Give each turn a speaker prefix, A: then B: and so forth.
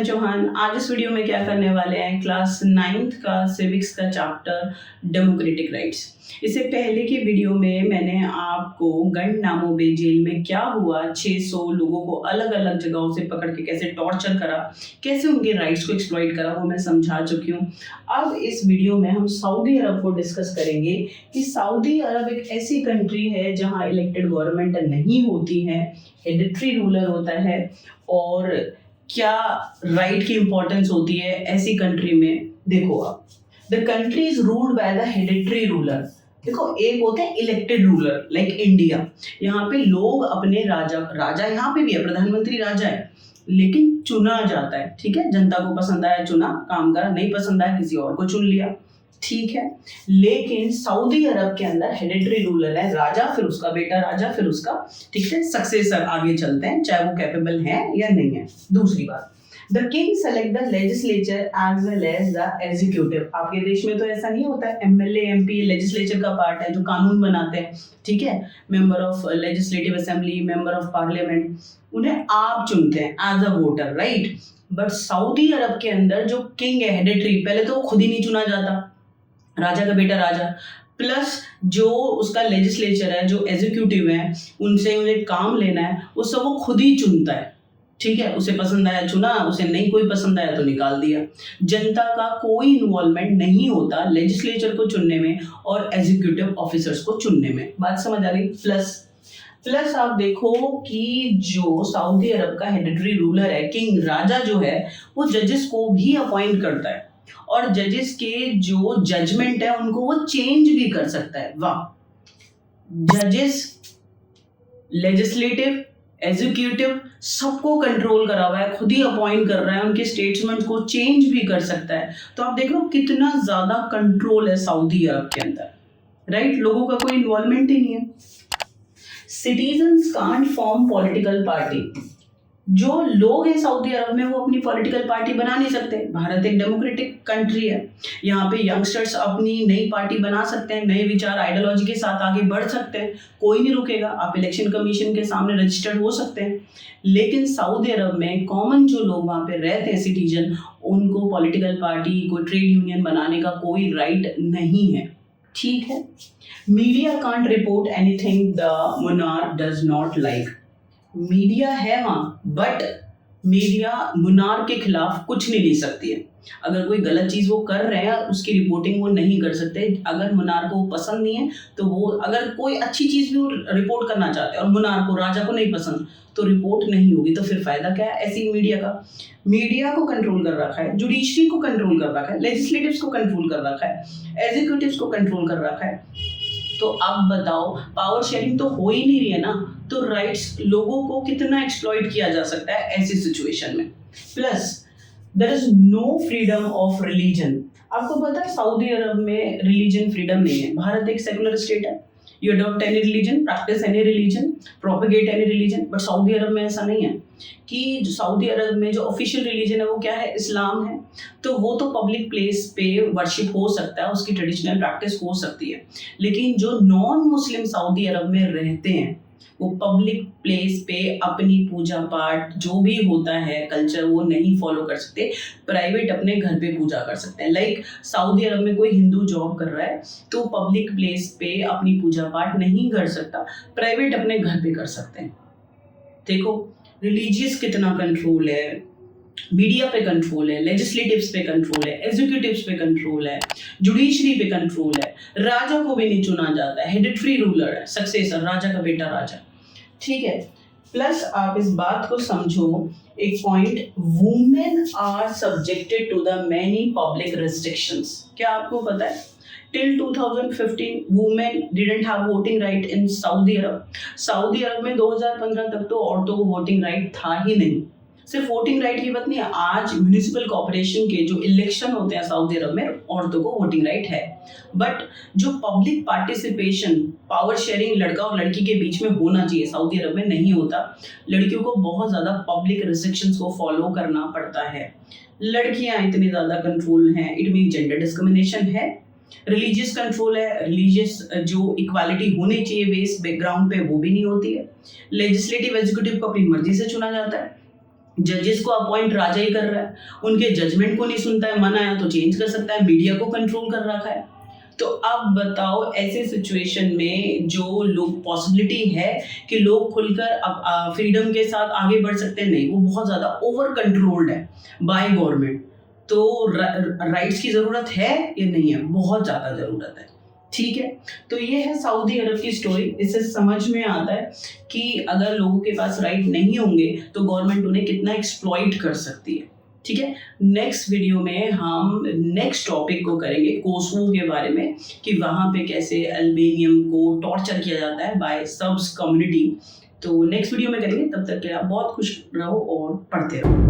A: चेतन चौहान। आज इस वीडियो में क्या करने वाले हैं, क्लास 9th का सिविक्स का चैप्टर डेमोक्रेटिक राइट्स। इससे पहले की वीडियो में मैंने आपको गंडनामो बे जेल में क्या हुआ, 600 लोगों को अलग अलग जगहों से पकड़ के कैसे टॉर्चर करा, कैसे उनके राइट्स को एक्सप्लॉइट करा, वो मैं समझा चुकी हूँ। अब इस वीडियो में हम सऊदी अरब को डिस्कस करेंगे कि सऊदी अरब एक ऐसी कंट्री है जहाँ इलेक्टेड गवर्नमेंट नहीं होती है, हेरिडिटरी रूलर होता है, और क्या राइट की इंपॉर्टेंस होती है ऐसी कंट्री में। देखो, आप the country is ruled by the hereditary ruler. देखो, एक होते हैं इलेक्टेड रूलर लाइक इंडिया, यहाँ पे लोग अपने राजा यहाँ पे भी है, प्रधानमंत्री राजा है, लेकिन चुना जाता है। ठीक है, जनता को पसंद आया चुना, काम करा, नहीं पसंद आया किसी और को चुन लिया। ठीक है, लेकिन सऊदी अरब के अंदर हेरिडिटरी रूलर है, राजा, फिर उसका बेटा राजा, फिर उसका, ठीक है, सक्सेसर आगे चलते हैं, चाहे वो कैपेबल है या नहीं है। दूसरी बात, the king select the legislature as well as the executive. आपके देश में तो ऐसा नहीं होता है, एमएलए एमपी लेजिस्लेचर का पार्ट है जो कानून बनाते हैं। ठीक है, member of legislative assembly, member of parliament, उन्हें आप चुनते हैं as a voter, right. But Saudi Arab के अंदर जो किंग है हेरिडिटरी, पहले तो वो खुद ही नहीं चुना जाता, राजा का बेटा राजा, प्लस जो उसका लेजिस्लेचर है, जो एग्जीक्यूटिव है, उनसे उन्हें काम लेना है, वो सब वो खुद ही चुनता है। ठीक है, उसे पसंद आया चुना, उसे नहीं कोई पसंद आया तो निकाल दिया। जनता का कोई इन्वॉल्वमेंट नहीं होता लेजिस्लेचर को चुनने में और एग्जीक्यूटिव ऑफिसर्स को चुनने में। बात समझ आ गई। प्लस आप देखो कि जो सऊदी अरब का हेरिडिटरी रूलर है, किंग राजा जो है, वो जजेस को भी अपॉइंट करता है, और जजेस के जो जजमेंट है उनको वो चेंज भी कर सकता है। वाह, जजेस, लेजिस्लेटिव, एग्जीक्यूटिव सबको कंट्रोल करा हुआ है, खुद ही अपॉइंट कर रहा है, उनके स्टेटमेंट को चेंज भी कर सकता है। तो आप देख लो कितना ज्यादा कंट्रोल है सऊदी अरब के अंदर, राइट। लोगों का कोई इन्वॉल्वमेंट ही नहीं है। Citizens can't form political party. जो लोग हैं सऊदी अरब में वो अपनी पॉलिटिकल पार्टी बना नहीं सकते। भारत एक डेमोक्रेटिक कंट्री है, यहाँ पे यंगस्टर्स अपनी नई पार्टी बना सकते हैं, नए विचार आइडियोलॉजी के साथ आगे बढ़ सकते हैं, कोई नहीं रुकेगा। आप इलेक्शन कमीशन के सामने रजिस्टर्ड हो सकते हैं। लेकिन सऊदी अरब में कॉमन जो लोग वहाँ पे रहते हैं, सिटीजन, उनको पॉलिटिकल पार्टी, कोई ट्रेड यूनियन बनाने का कोई राइट नहीं है। ठीक है, media can't report anything the monarch does not like. Media है वहाँ, बट मीडिया मुनार के खिलाफ कुछ नहीं लिख सकती है। अगर कोई गलत चीज़ वो कर रहे हैं उसकी रिपोर्टिंग वो नहीं कर सकते। अगर मुनार को पसंद नहीं है तो वो, अगर कोई अच्छी चीज़ भी वो रिपोर्ट करना चाहते हैं और मुनार को, राजा को नहीं पसंद, तो रिपोर्ट नहीं होगी। तो फिर फायदा क्या है ऐसी मीडिया का। मीडिया को कंट्रोल कर रखा है, जुडिशरी को कंट्रोल कर रखा है, लेजिस्लेटिव्स को कंट्रोल कर रखा है, एग्जीक्यूटिव्स को कंट्रोल कर रखा है। तो अब बताओ, पावर शेयरिंग तो हो ही नहीं रही है ना, तो राइट्स लोगों को कितना एक्सप्लॉइट किया जा सकता है ऐसी सिचुएशन में। Plus there is no freedom of religion. आपको पता है सऊदी अरब में रिलीजन फ्रीडम नहीं है। भारत एक सेकुलर स्टेट है, you adopt any religion, practice any religion, propagate any religion. But Saudi Arab में ऐसा नहीं है कि जो सऊदी अरब में जो ऑफिशियल रिलीजन है वो क्या है, इस्लाम है। तो वो तो पब्लिक प्लेस पे वर्शिप हो सकता है, उसकी ट्रेडिशनल प्रैक्टिस हो सकती है। लेकिन जो नॉन मुस्लिम सऊदी अरब में रहते हैं वो पब्लिक प्लेस पे अपनी पूजा पाठ जो भी होता है कल्चर वो नहीं फॉलो कर सकते। प्राइवेट अपने घर पे पूजा कर सकते हैं। लाइक सऊदी अरब में कोई हिंदू जॉब कर रहा है तो पब्लिक प्लेस पे अपनी पूजा पाठ नहीं कर सकता, प्राइवेट अपने घर पे कर सकते हैं। देखो, रिलीजियस कितना कंट्रोल है, मीडिया पे कंट्रोल है, लेजिस्लेटिव्स पे कंट्रोल है, एग्जीक्यूटिव्स पे कंट्रोल है, जुडिशरी पे कंट्रोल है, राजा को भी नहीं चुना जाता है, हेरिडिटरी रूलर है, सक्सेसर, राजा का बेटा राजा। ठीक है, प्लस आप इस बात को समझो, एक point, women are subjected to the many public restrictions. क्या आपको पता है till 2015 women didn't have voting right in Saudi Arab. Saudi Arab में 2015 तक तो औरतों को वोटिंग राइट था ही नहीं। सिर्फ वोटिंग राइट की बात नहीं है, आज म्यूनिसिपल कॉर्पोरेशन के जो इलेक्शन होते हैं सऊदी अरब में औरतों को वोटिंग राइट है। बट जो पब्लिक पार्टिसिपेशन, पावर शेयरिंग लड़का और लड़की के बीच में होना चाहिए, सऊदी अरब में नहीं होता। लड़कियों को बहुत ज़्यादा पब्लिक रिस्ट्रिक्शंस को फॉलो करना पड़ता है। लड़कियां इतनी ज़्यादा कंट्रोल हैं, इट मीन जेंडर डिस्क्रिमिनेशन है। रिलीजियस कंट्रोल है, रिलीजियस जो इक्वालिटी होनी चाहिए बेस बैकग्राउंड पे वो भी नहीं होती है। लेजिस्लेटिव एग्जीक्यूटिव को अपनी मर्जी से चुना जाता है। जजेस को अपॉइंट राजा ही कर रहा है, उनके जजमेंट को नहीं सुनता है, मन आया तो चेंज कर सकता है, मीडिया को कंट्रोल कर रखा है। तो अब बताओ ऐसे सिचुएशन में जो लोग पॉसिबिलिटी है कि लोग खुलकर अब फ्रीडम के साथ आगे बढ़ सकते हैं, नहीं, वो बहुत ज़्यादा ओवर कंट्रोल्ड है बाय गवर्नमेंट। तो राइट्स की ज़रूरत है या नहीं है? बहुत ज़्यादा ज़रूरत है। ठीक है, तो ये है सऊदी अरब की स्टोरी। इससे समझ में आता है कि अगर लोगों के पास राइट नहीं होंगे तो गवर्नमेंट उन्हें कितना एक्सप्लॉइट कर सकती है। ठीक है, नेक्स्ट वीडियो में हम नेक्स्ट टॉपिक को करेंगे कोसोवो के बारे में, कि वहाँ पे कैसे अल्बेनियम को टॉर्चर किया जाता है बाय सर्ब्स कम्युनिटी। तो नेक्स्ट वीडियो में करेंगे, तब तक के आप बहुत खुश रहो और पढ़ते रहो।